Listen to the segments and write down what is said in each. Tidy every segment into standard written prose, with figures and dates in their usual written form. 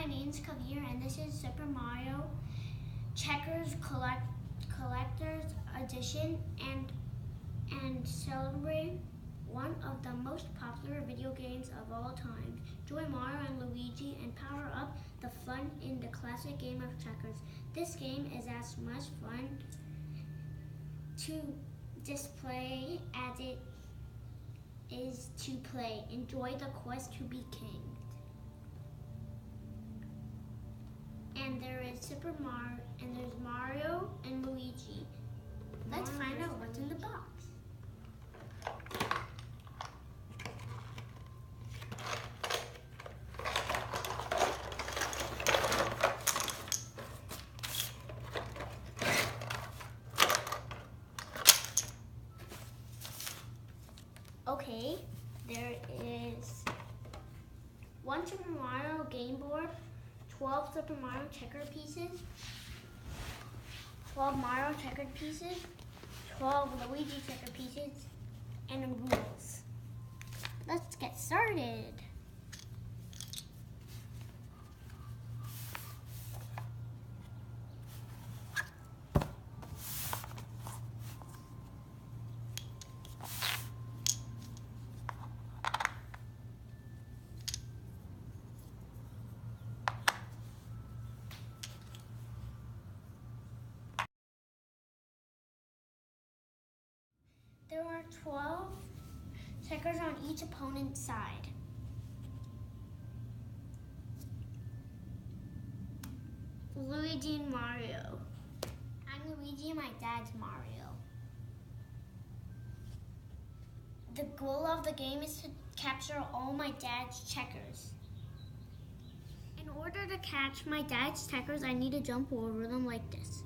my name's Kaveer, and this is Super Mario Checkers Collector's Edition, and celebrate one of the most popular video games of all time. Join Mario and Luigi and power up the fun in the classic game of checkers. This game is as much fun to display as it is to play. Enjoy the quest to be king. And there is Super Mario, and there's Mario and Luigi. Let's find out what's in the box. Okay, there is one Super Mario game board, 12 Super Mario checker pieces, 12 Mario checkered pieces, 12 Luigi checker pieces, and rules. Let's get started. There are 12 checkers on each opponent's side. Luigi and Mario. I'm Luigi and my dad's Mario. The goal of the game is to capture all my dad's checkers. In order to catch my dad's checkers, I need to jump over them like this.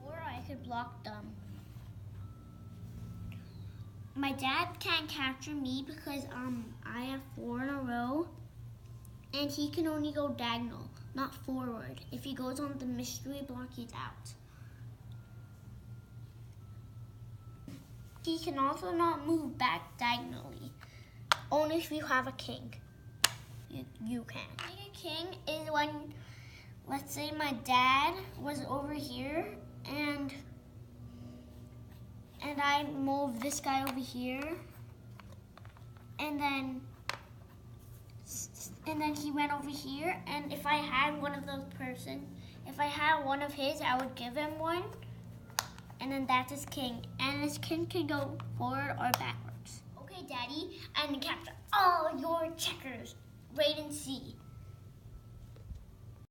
Or I could block them. My dad can't capture me because I have 4 in a row, and he can only go diagonal, not forward. If he goes on the mystery block, he's out. He can also not move back diagonally, only if you have a king. You can. Being a king is when, let's say my dad was over here, and I move this guy over here, and then he went over here, and if I had one of those if I had one of his, I would give him one, and then that's his king, and his king can go forward or backwards. Okay, Daddy, I'm gonna capture all your checkers. Wait and see.